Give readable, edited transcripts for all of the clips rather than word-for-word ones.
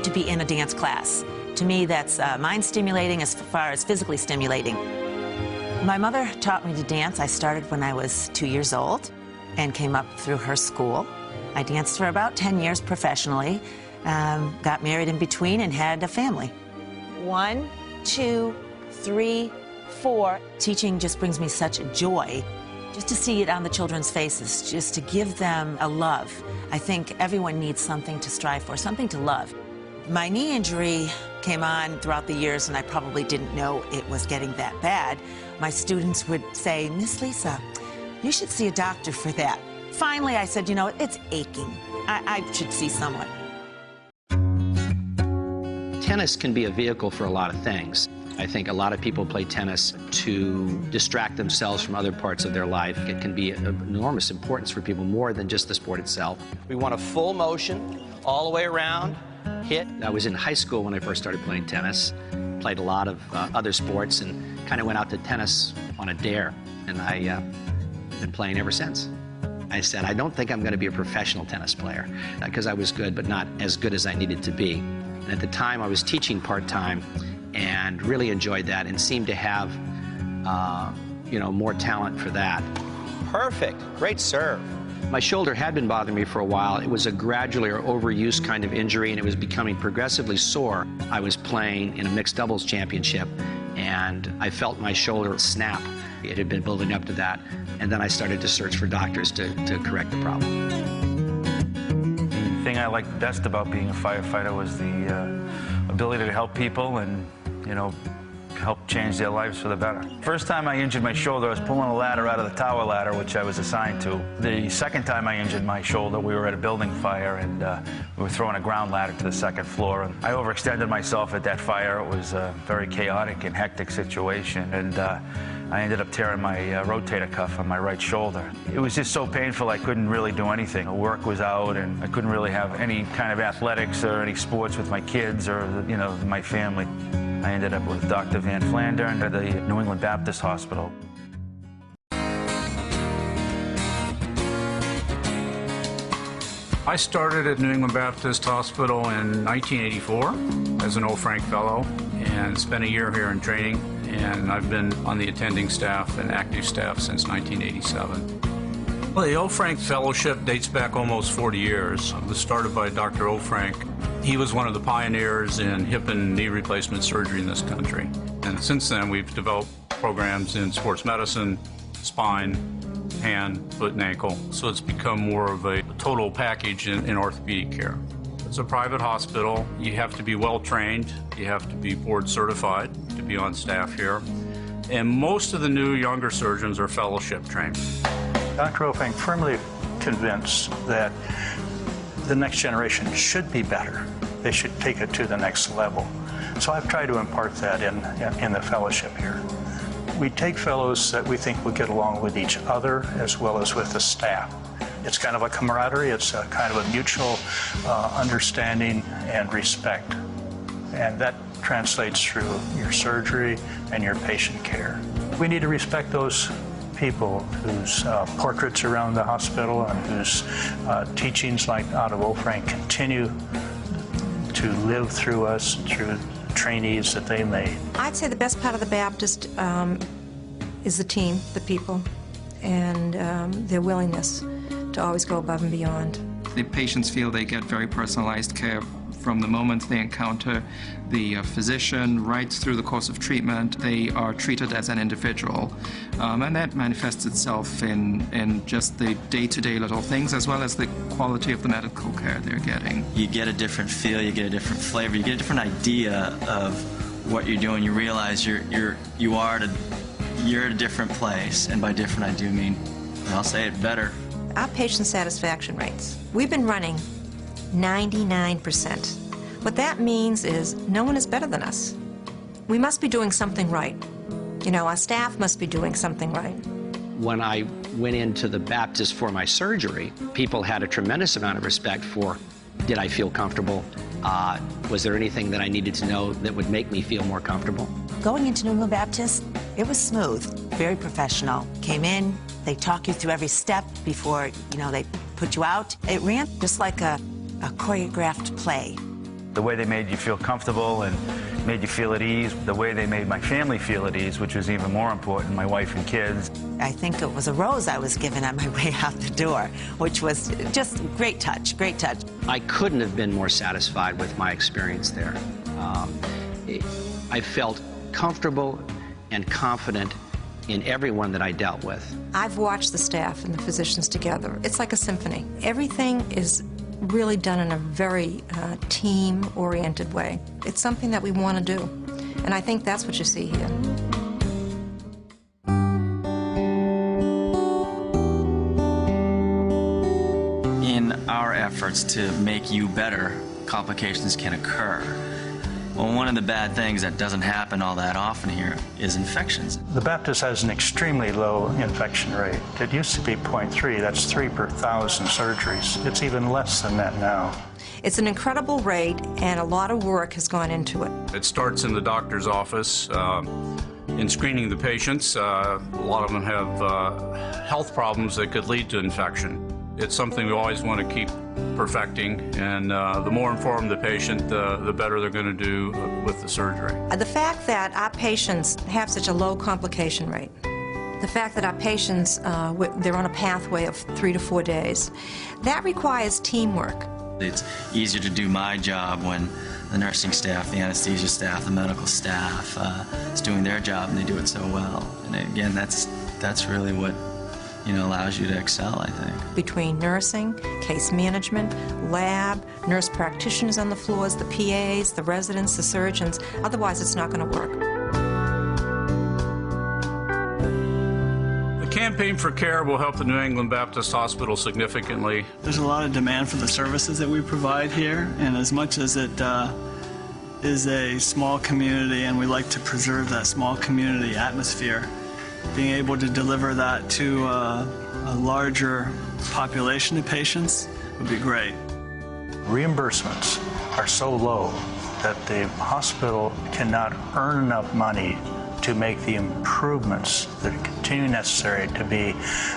need to be in a dance class. To me, that's mind stimulating as far as physically stimulating. My mother taught me to dance. I started when I was 2 years old and came up through her school. I danced for about 10 years professionally, got married in between and had a family. 1, 2, 3, 4. Teaching just brings me such joy. Just to see it on the children's faces, just to give them a love. I think everyone needs something to strive for, something to love. My knee injury came on throughout the years, and I probably didn't know it was getting that bad. My students would say, Miss Lisa, you should see a doctor for that. Finally, I said, you know, it's aching. I should see someone. Tennis can be a vehicle for a lot of things. I think a lot of people play tennis to distract themselves from other parts of their life. It can be of enormous importance for people, more than just the sport itself. We want a full motion, all the way around, hit. I was in high school when I first started playing tennis, played a lot of other sports, and kind of went out to tennis on a dare, and I've been playing ever since. I said, I don't think I'm going to be a professional tennis player, because I was good, but not as good as I needed to be. And at the time, I was teaching part-time, and really enjoyed that and seemed to have, you know, more talent for that. Perfect. Great serve. My shoulder had been bothering me for a while. It was a gradually or overuse kind of injury, and it was becoming progressively sore. I was playing in a mixed doubles championship, and I felt my shoulder snap. It had been building up to that, and then I started to search for doctors to correct the problem. The thing I liked best about being a firefighter was the ability to help people and, you know, help change their lives for the better. First time I injured my shoulder, I was pulling a ladder out of the tower ladder, which I was assigned to. The second time I injured my shoulder, we were at a building fire, and we were throwing a ground ladder to the second floor. And I overextended myself at that fire. It was a very chaotic and hectic situation, and I ended up tearing my rotator cuff on my right shoulder. It was just so painful I couldn't really do anything. Work was out, and I couldn't really have any kind of athletics or any sports with my kids or, you know, my family. I ended up with Dr. Van Flandern at the New England Baptist Hospital. I started at New England Baptist Hospital in 1984 as an O. Frank Fellow and spent a year here in training, and I've been on the attending staff and active staff since 1987. Well, the O. Frank Fellowship dates back almost 40 years. It was started by Dr. O. Frank. He was one of the pioneers in hip and knee replacement surgery in this country. And since then, we've developed programs in sports medicine, spine, hand, foot, and ankle. So it's become more of a total package in orthopedic care. It's a private hospital. You have to be well trained. You have to be board certified to be on staff here. And most of the new younger surgeons are fellowship trained. Dr. O. Frank firmly convinced that the next generation should be better. They should take it to the next level. So I've tried to impart that in the fellowship here. We take fellows that we think will get along with each other as well as with the staff. It's kind of a camaraderie, it's a kind of a mutual understanding and respect. And that translates through your surgery and your patient care. We need to respect those people whose portraits around the hospital and whose teachings like out of O. Frank continue to live through us, through trainees that they made. I'd say the best part of the Baptist is the team, the people, and their willingness to always go above and beyond. The patients feel they get very personalized care from the moment they encounter the physician right through the course of treatment. They are treated as an individual, and that manifests itself in just the day-to-day little things as well as the quality of the medical care they're getting. You get a different feel, you get a different flavor, you get a different idea of what you're doing. You realize you're at a different place, and by different I do mean, I'll say it, better. Our patient satisfaction rates, we've been running 99%. What that means is no one is better than us. We must be doing something right. You know, our staff must be doing something right. When I went into the Baptist for my surgery, people had a tremendous amount of respect for, did I feel comfortable? Was there anything that I needed to know that would make me feel more comfortable? Going into New England Baptist, it was smooth, very professional. Came in, they talk you through every step before, you know, they put you out. It ran just like a choreographed play. The way they made you feel comfortable and made you feel at ease. The way they made my family feel at ease, which was even more important, my wife and kids. I think it was a rose I was given on my way out the door, which was just great touch, great touch. I couldn't have been more satisfied with my experience there. I felt comfortable and confident in everyone that I dealt with. I've watched the staff and the physicians together. It's like a symphony. Everything is really done in a very team-oriented way. It's something that we want to do, and I think that's what you see here. In our efforts to make you better, complications can occur. Well, one of the bad things that doesn't happen all that often here is infections. The Baptist has an extremely low infection rate. It used to be 0.3, that's 3 per 1,000 surgeries. It's even less than that now. It's an incredible rate, and a lot of work has gone into it. It starts in the doctor's office. In screening the patients, a lot of them have health problems that could lead to infection. It's something we always want to keep perfecting, and the more informed the patient, the better they're going to do with the surgery. The fact that our patients have such a low complication rate, the fact that our patients, they're on a pathway of 3 to 4 days, that requires teamwork. It's easier to do my job when the nursing staff, the anesthesia staff, the medical staff is doing their job, and they do it so well. And again, that's really what allows you to excel, I think. Between nursing, case management, lab, nurse practitioners on the floors, the PAs, the residents, the surgeons, otherwise it's not going to work. The Campaign for Care will help the New England Baptist Hospital significantly. There's a lot of demand for the services that we provide here, and as much as it is a small community and we like to preserve that small community atmosphere, being able to deliver that to a larger population of patients would be great. Reimbursements are so low that the hospital cannot earn enough money to make the improvements that continue necessary to be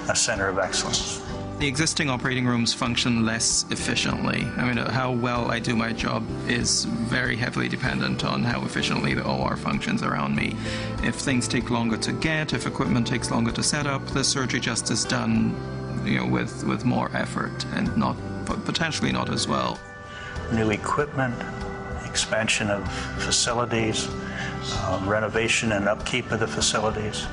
a center of excellence. The existing operating rooms function less efficiently. I mean, how well I do my job is very heavily dependent on how efficiently the OR functions around me. If things take longer to get, if equipment takes longer to set up, the surgery just is done, with more effort and potentially not as well. New equipment, expansion of facilities, renovation and upkeep of the facilities.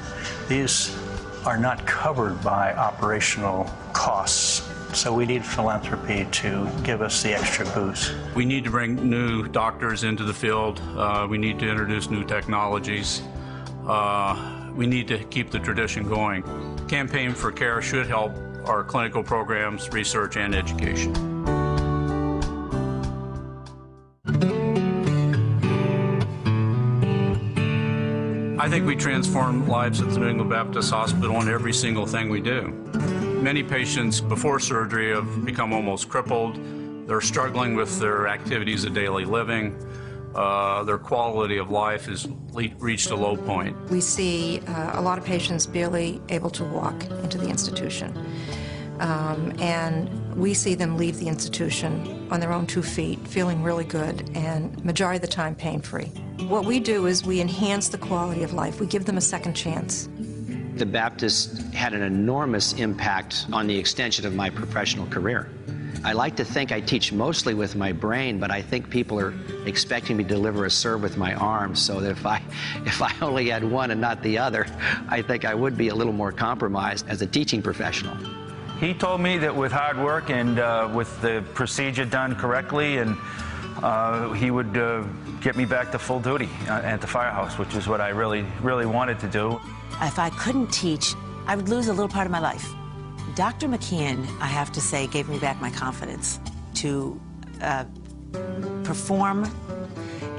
These are not covered by operational costs, so we need philanthropy to give us the extra boost. We need to bring new doctors into the field. We need to introduce new technologies. We need to keep the tradition going. Campaign for Care should help our clinical programs, research, and education. I think we transform lives at the New England Baptist Hospital in every single thing we do. Many patients before surgery have become almost crippled. They're struggling with their activities of daily living. Their quality of life has reached a low point. We see a lot of patients barely able to walk into the institution. And we see them leave the institution on their own 2 feet, feeling really good, and majority of the time pain-free. What we do is we enhance the quality of life. We give them a second chance. The Baptist had an enormous impact on the extension of my professional career. I like to think I teach mostly with my brain, but I think people are expecting me to deliver a serve with my arms, so that if I only had one and not the other, I think I would be a little more compromised as a teaching professional. He told me that with hard work and with the procedure done correctly, and he would get me back to full duty at the firehouse, which is what I really, really wanted to do. If I couldn't teach, I would lose a little part of my life. Dr. McKeon, I have to say, gave me back my confidence to perform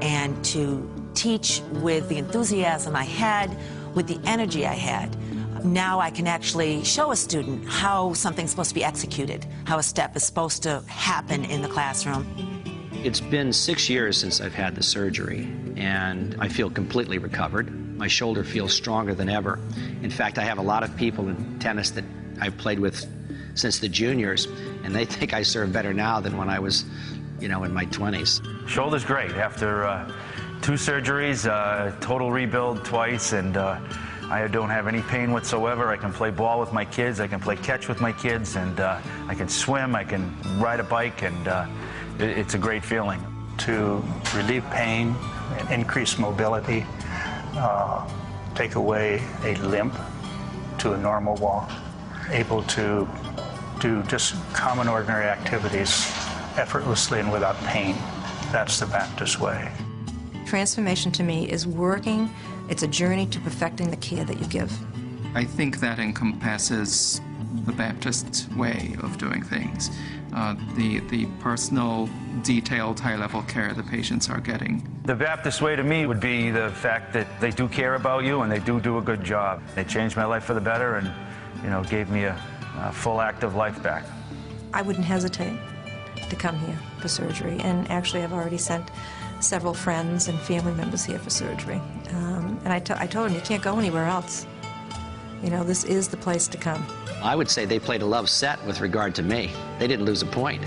and to teach with the enthusiasm I had, with the energy I had. Now I can actually show a student how something's supposed to be executed, how a step is supposed to happen in the classroom. It's been 6 years since I've had the surgery, and I feel completely recovered. My shoulder feels stronger than ever. In fact, I have a lot of people in tennis that I've played with since the juniors, and they think I serve better now than when I was you know, in my 20s. Shoulder's great. After 2 surgeries, total rebuild twice, and I don't have any pain whatsoever. I can play ball with my kids, I can play catch with my kids, and I can swim, I can ride a bike, and it's a great feeling. To relieve pain, increase mobility, take away a limp to a normal walk, able to do just common ordinary activities effortlessly and without pain. That's the Baptist way. Transformation to me is working. It's a journey to perfecting the care that you give. I think that encompasses the Baptist way of doing things. The personal, detailed, high-level care the patients are getting. The Baptist way to me would be the fact that they do care about you and they do a good job. They changed my life for the better and, you know, gave me a full active life back. I wouldn't hesitate to come here for surgery, and actually I've already sent several friends and family members here for surgery. And I told them, you can't go anywhere else. You know, this is the place to come. I would say they played a love set with regard to me. They didn't lose a point.